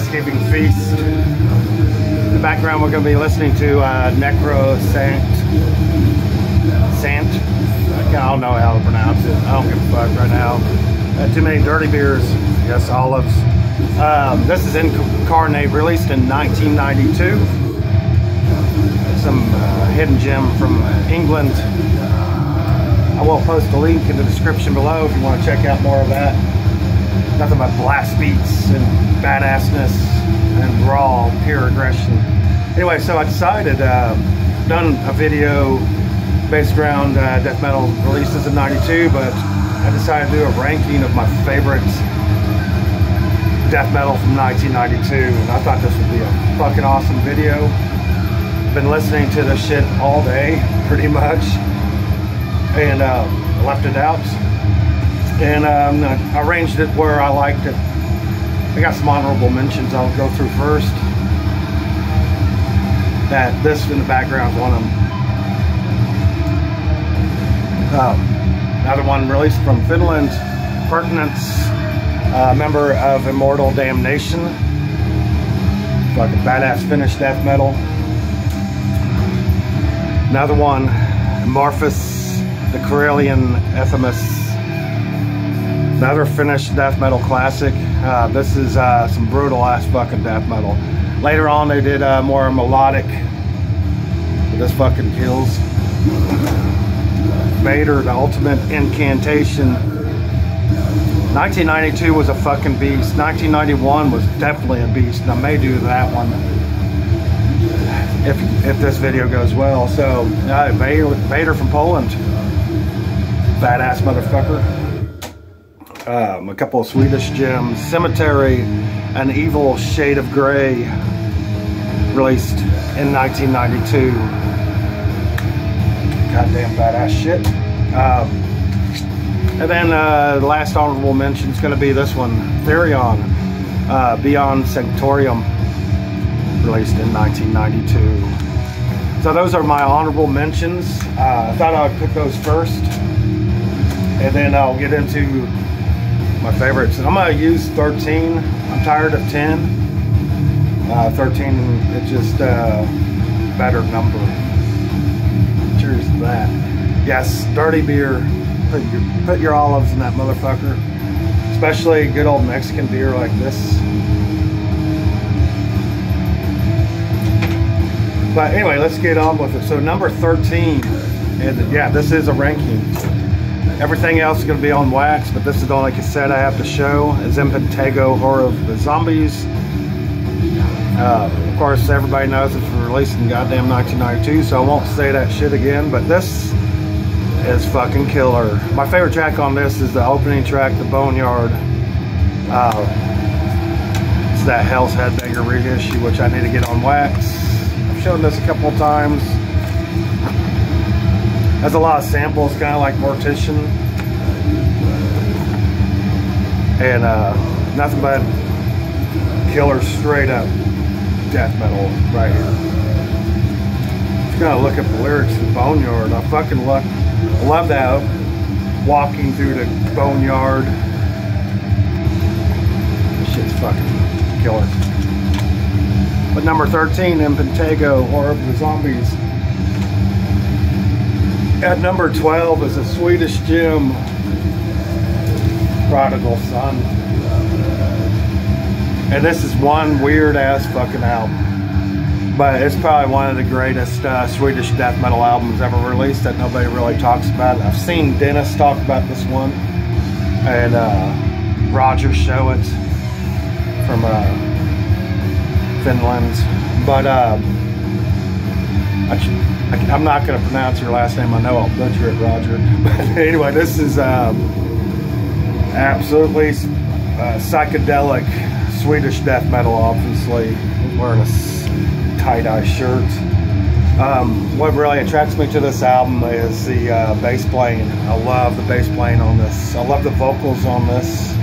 Thanksgiving feast. In the background, we're going to be listening to Necrosanct. I don't know how to pronounce it. I don't give a fuck right now. Too many dirty beers. Yes, olives. This is Incarnate, released in 1992. Some hidden gem from England. I will post a link in the description below if you want to check out more of that. Nothing but blast beats and badassness and raw, pure aggression. Anyway, so I decided, done a video based around death metal releases in '92, but I decided to do a ranking of my favorite death metal from 1992, and I thought this would be a fucking awesome video. Been listening to this shit all day, pretty much, and left it out. And I arranged it where I liked it. I got some honorable mentions I'll go through first. That this in the background is one of them. Another one released from Finland, Pertinence, member of Immortal Damnation. Fucking badass Finnish death metal. Another one, Amorphous, the Karelian Ethemus. Another Finnish death metal classic. This is some brutal ass fucking death metal. Later on they did more melodic, but this fucking kills. Vader, the Ultimate Incantation. 1992 was a fucking beast. 1991 was definitely a beast, and I may do that one if this video goes well. So Vader from Poland, badass motherfucker. A couple of Swedish gems, Cemetery, An Evil Shade of Grey, released in 1992. Goddamn badass shit. And then the last honorable mention is going to be this one, Therion, Beyond Sanctorium, released in 1992. So those are my honorable mentions. I thought I would put those first, and then I'll get into my favorites. I'm going to use 13. I'm tired of 10. 13 is just a better number. Cheers to that. Yes, dirty beer. Put your olives in that motherfucker. Especially good old Mexican beer like this. But anyway, let's get on with it. So number 13, and yeah, this is a ranking. Everything else is going to be on wax, but this is the only cassette I have to show. Is Impetigo, Horror of the Zombies. Of course, everybody knows it's released in goddamn 1992, so I won't say that shit again, but this is fucking killer. My favorite track on this is the opening track, The Boneyard. It's that Hell's Headbanger reissue, which I need to get on wax. I've shown this a couple of times. Has a lot of samples, kind of like Mortician. And nothing but killer, straight up death metal right here. Just gonna look up the lyrics to Boneyard. I fucking love that. Walking through the boneyard. This shit's fucking killer. But number 13, Impetigo, Horror of the Zombies. At number 12 is a Swedish gem, Prodigal Sun. And this is one weird ass fucking album. But it's probably one of the greatest Swedish death metal albums ever released that nobody really talks about. I've seen Dennis talk about this one, and Roger show it from Finland. But I'm not going to pronounce your last name. I know I'll butcher it, Roger. But anyway, this is absolutely psychedelic Swedish death metal, obviously. I'm wearing a tie-dye shirt. What really attracts me to this album is the bass playing. I love the bass playing on this. I love the vocals on this.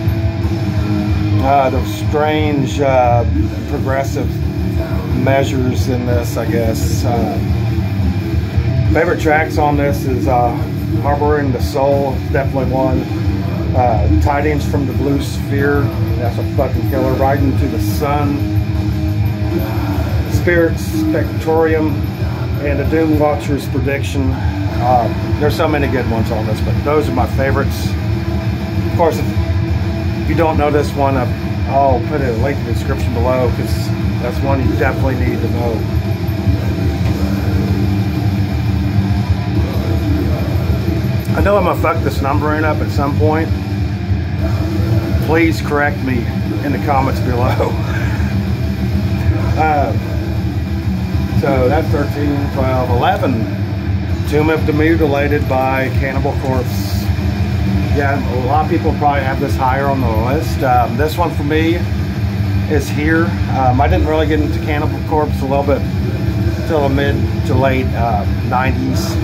The strange progressive measures in this, I guess. Favorite tracks on this is Harboring the Soul, definitely one. Tidings from the Blue Sphere, that's a fucking killer. Riding to the Sun, Spirit Spectorium, and the Doom Watcher's Prediction. There's so many good ones on this, but those are my favorites. Of course, if you don't know this one, I'll put a link in the description below, because that's one you definitely need to know. I know I'm gonna fuck this numbering up at some point. Please correct me in the comments below. So that's 13, 12, 11. Tomb of the Mutilated by Cannibal Corpse. Yeah, a lot of people probably have this higher on the list. This one for me is here. I didn't really get into Cannibal Corpse a little bit till the mid to late 90s.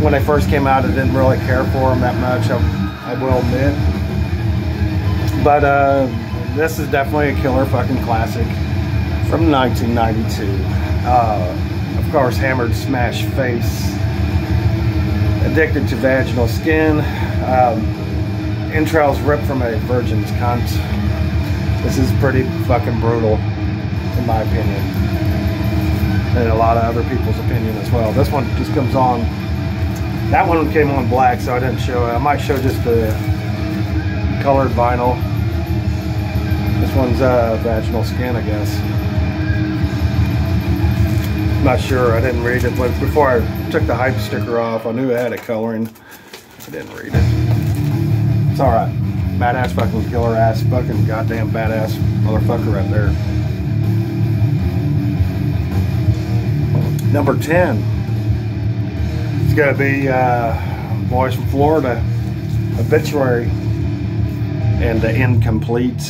When they first came out, I didn't really care for them that much, I will admit. But this is definitely a killer fucking classic from 1992. Of course, Hammered Smash Face, Addicted to Vaginal Skin, Entrails Ripped from a Virgin's Cunt. This is pretty fucking brutal, in my opinion, and a lot of other people's opinion as well. This one just comes on. That one came on black, so I didn't show it. I might show just the colored vinyl. This one's Vaginal Skin, I guess. Not sure, I didn't read it, but before I took the hype sticker off, I knew it had a coloring. I didn't read it. It's alright. Badass fucking killer ass fucking goddamn badass motherfucker right there. Number 10. It's gonna be Boys from Florida, Obituary, and the Incomplete.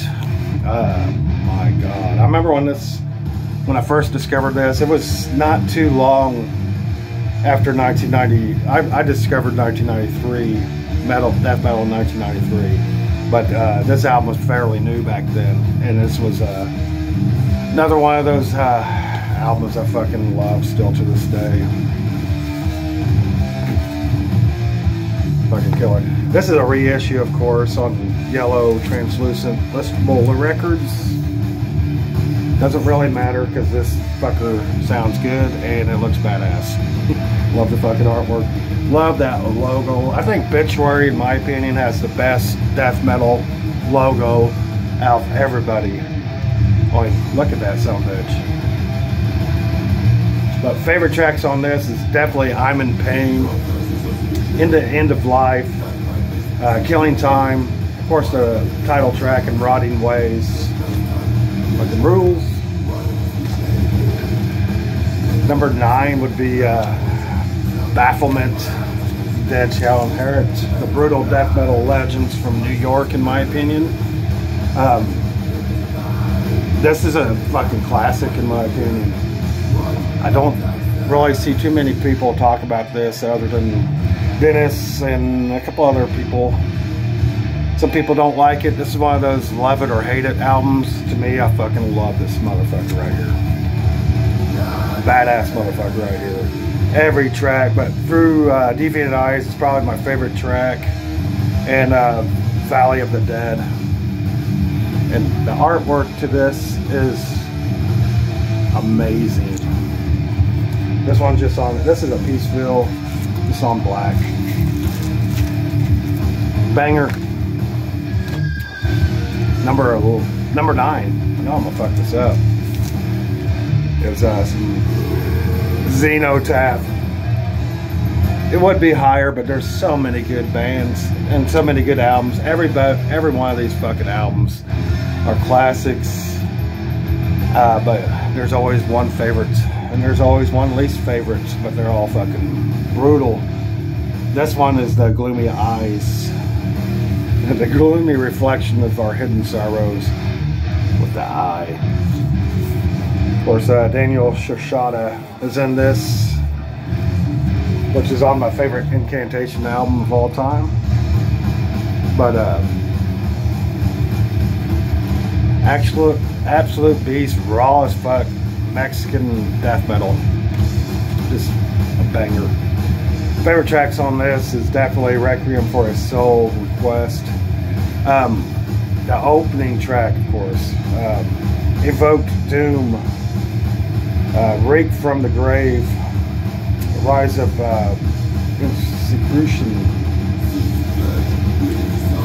My God. I remember when I first discovered this, it was not too long after 1990. I discovered 1993, death metal in 1993. But this album was fairly new back then. And this was another one of those albums I fucking love still to this day. Fucking killer. This is a reissue, of course, on yellow translucent listable records. Doesn't really matter because this fucker sounds good and it looks badass. Love the fucking artwork. Love that logo. I think Obituary, in my opinion, has the best death metal logo out of everybody. Oh, look at that son of a bitch. But favorite tracks on this is definitely I'm in Pain, Into End of Life, Killing Time, of course the title track and Rotting Ways. Fucking rules. Number 9 would be Bafflement, Dead Shall Inherit, the brutal death metal legends from New York, in my opinion. This is a fucking classic, in my opinion. I don't really see too many people talk about this other than Dennis and a couple other people. Some people don't like it. This is one of those love it or hate it albums. To me, I fucking love this motherfucker right here. Badass motherfucker right here. Every track, but through Deviant Eyes is probably my favorite track. And Valley of the Dead. And the artwork to this is amazing. This one's just on, this is a Peaceville, just on black. Banger. Number 9. I know I'm gonna fuck this up. It was some Xenotaph. It would be higher, but there's so many good bands and so many good albums. Every one of these fucking albums are classics. But there's always one favorite, and there's always one least favorite, but they're all fucking brutal. This one is the Gloomy Eyes. The gloomy reflection of our hidden sorrows with the eye. Of course, Daniel Shoshada is in this, which is on my favorite Incantation album of all time. But absolute beast, raw as fuck, Mexican death metal, just a banger. Favorite tracks on this is definitely Requiem for a Soul, request. The opening track, of course, evoked doom, rake from the grave, rise of secretion.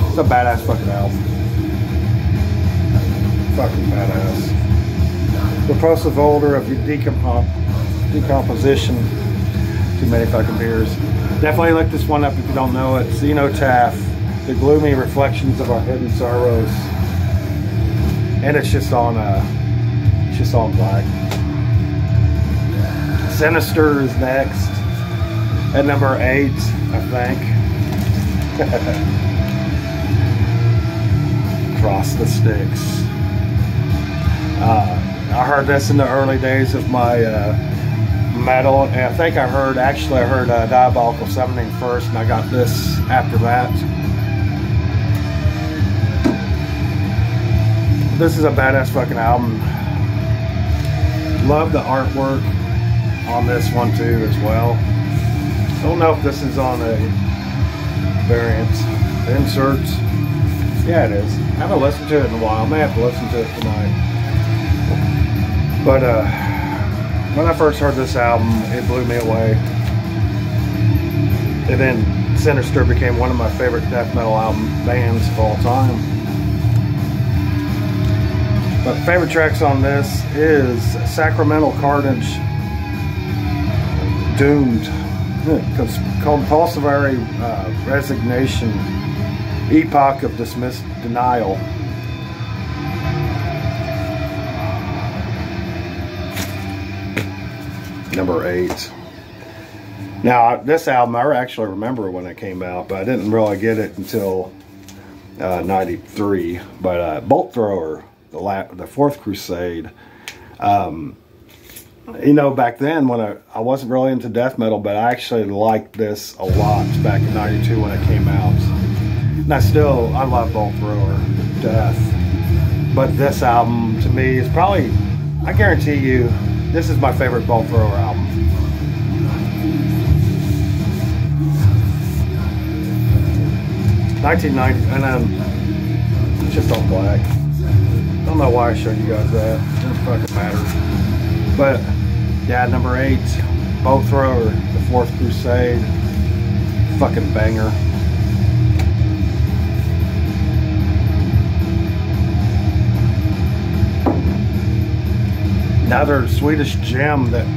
It's a badass fucking album. Fucking badass. Repulsive odor of decomposition. Too many fucking beers. Definitely look this one up if you don't know it. Cenotaph, the gloomy reflections of our hidden sorrows, and it's just on black. Sinister is next at number 8, I think. Cross the Sticks. I heard this in the early days of my metal, and I think I heard Diabolical Summoning first, and I got this after that. This is a badass fucking album. Love the artwork on this one too as well. Don't know if this is on a variant. Inserts. Yeah, it is. I haven't listened to it in a while. I may have to listen to it tonight. But when I first heard this album, it blew me away. And then Sinister became one of my favorite death metal bands of all time. But favorite tracks on this is Sacramental Carnage, Doomed, Compulsory Resignation, Epoch of Dismissed Denial. Number 8. Now, this album, I actually remember when it came out, but I didn't really get it until 93. But Bolt Thrower, the Fourth Crusade. You know, back then when I wasn't really into death metal, but I actually liked this a lot back in 92 when it came out. And I love Bolt Thrower to death. But this album, to me, is probably, I guarantee you, this is my favorite Bolt Thrower album. $19.90, and then it's just all black. I don't know why I showed you guys that. It doesn't fucking matter. But yeah, number 8, Bolt Thrower, the Fourth Crusade, fucking banger. Another Swedish gem that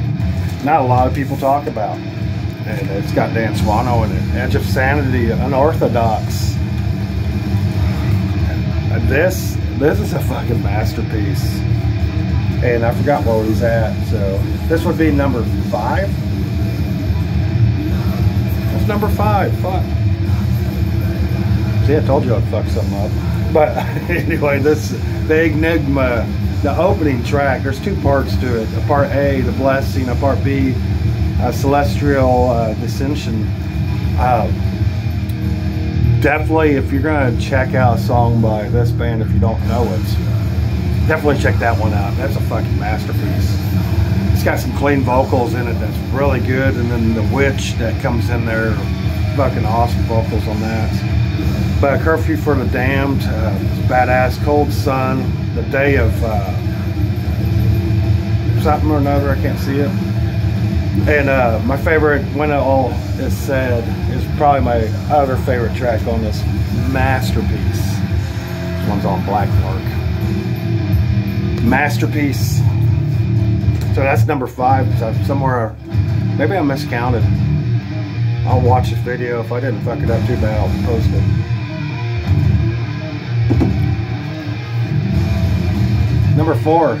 not a lot of people talk about, and it's got Dan Swano in it. Edge of Sanity, Unorthodox. This is a fucking masterpiece, and I forgot where he's at. So this would be number 5. That's number 5. Fuck. See, I told you I'd fuck something up. But anyway, the Enigma. The opening track, there's 2 parts to it. A part A, the Blessing, a part B, Celestial Dissension. Definitely, if you're gonna check out a song by this band, if you don't know it, definitely check that one out. That's a fucking masterpiece. It's got some clean vocals in it that's really good, and then the witch that comes in there, fucking awesome vocals on that. But Curfew for the Damned, badass. Cold Sun, the Day of something or another, I can't see it. And my favorite, When It All Is Said, is probably my other favorite track on this masterpiece. This one's on black mark. Masterpiece. So that's number 5. So somewhere, maybe I miscounted. I'll watch this video. If I didn't fuck it up too bad, I'll post it. Number 4,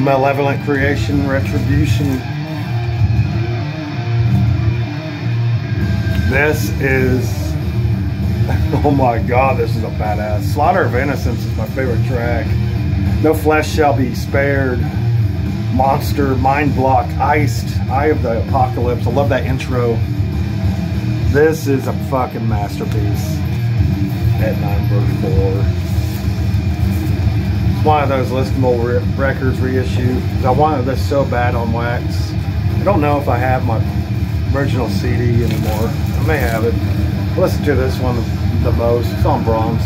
Malevolent Creation, Retribution. This is, oh my god, this is a badass. Slaughter of Innocence is my favorite track. No Flesh Shall Be Spared, Monster, Mind Block, Iced, Eye of the Apocalypse. I love that intro. This is a fucking masterpiece. At number 4. One of those listenable records reissue. I wanted this so bad on wax. I don't know if I have my original CD anymore. I may have it. listen to this one the most. It's on Brahms.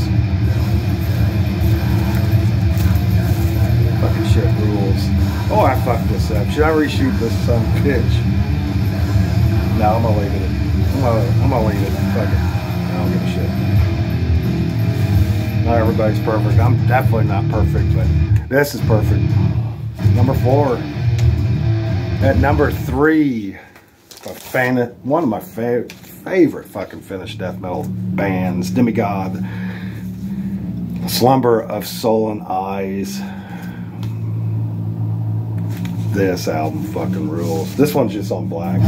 Fucking shit rules. Oh, I fucked this up. Should I reshoot this son of a bitch? No, I'm gonna leave it. I'm gonna leave it. Fuck it. I don't give a shit. Not everybody's perfect. I'm definitely not perfect, but this is perfect. Number 4. At number 3, one of my favorite fucking Finnish death metal bands, Demigod, Slumber of Soul and Eyes. This album fucking rules. This one's just on black.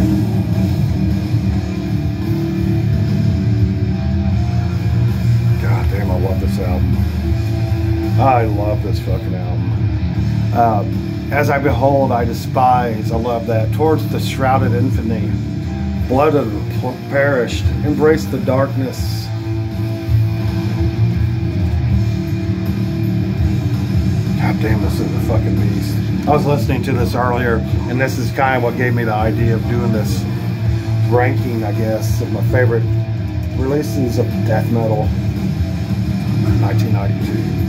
God damn, I love this album. I love this fucking album. As I behold, I despise. I love that. Towards the shrouded infamy, blood of the perished, embrace the darkness. God damn, this is a fucking beast. I was listening to this earlier, and this is kind of what gave me the idea of doing this ranking, I guess, of my favorite releases of death metal. 1992.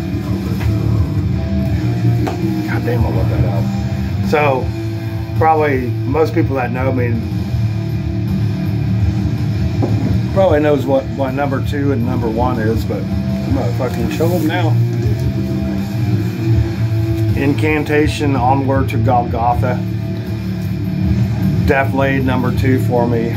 God damn, I love that album. So, probably most people that know me probably knows what number 2 and number 1 is, but I'm gonna fucking show them now. Incantation, Onward to Golgotha. Definitely number 2 for me.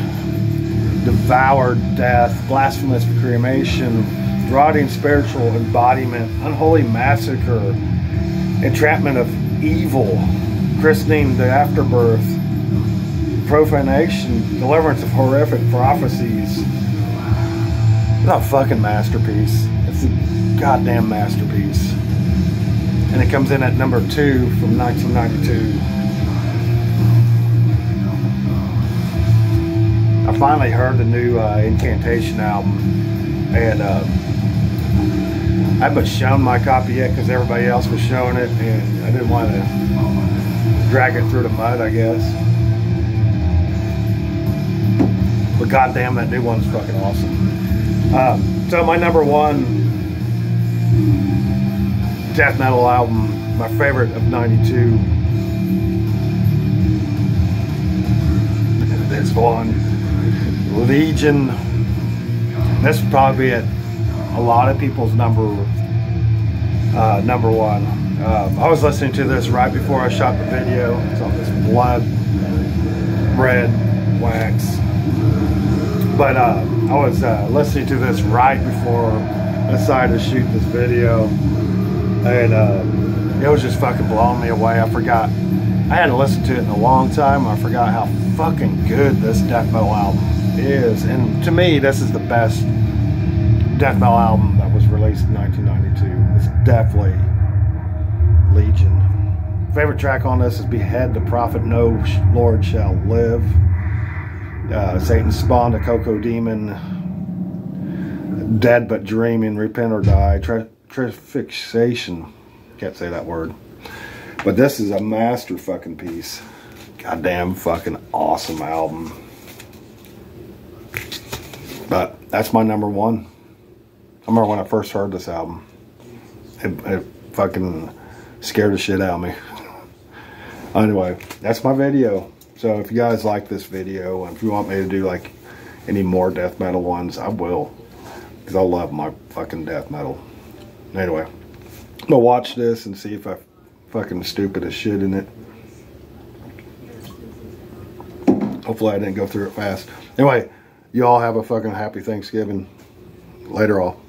Devoured Death, Blasphemous Cremation, Rotting Spiritual Embodiment, Unholy Massacre, Entrapment of Evil, Christening the Afterbirth, Profanation, Deliverance of Horrific Prophecies. It's a fucking masterpiece. It's a goddamn masterpiece. And it comes in at number 2 from 1992. I finally heard the new Incantation album, and I haven't shown my copy yet because everybody else was showing it, and I didn't want to drag it through the mud, I guess. But goddamn, that new one's fucking awesome. So my number 1 death metal album, my favorite of 92. This one, Legion. This would probably be at a lot of people's number 1. I was listening to this right before I shot the video. It's on this blood red wax. But I was listening to this right before I decided to shoot this video. And it was just fucking blowing me away. I forgot. I hadn't listened to it in a long time. I forgot how fucking good this death metal album is. And to me, this is the best death metal album that was released in 1992. It's definitely Legion. Favorite track on this is Behead the Prophet, No Lord Shall Live. Satan spawned a Coco Demon. Dead but Dreaming, Repent or Die. Fixation. Can't say that word. But this is a master fucking piece. Goddamn fucking awesome album. But that's my number 1. I remember when I first heard this album. It fucking scared the shit out of me. Anyway, that's my video. So if you guys like this video, and if you want me to do like any more death metal ones, I will. Because I love my fucking death metal. Anyway, I'm gonna watch this and see if I fucking stupid as shit in it. Hopefully I didn't go through it fast. Anyway, you all have a fucking happy Thanksgiving. Later all.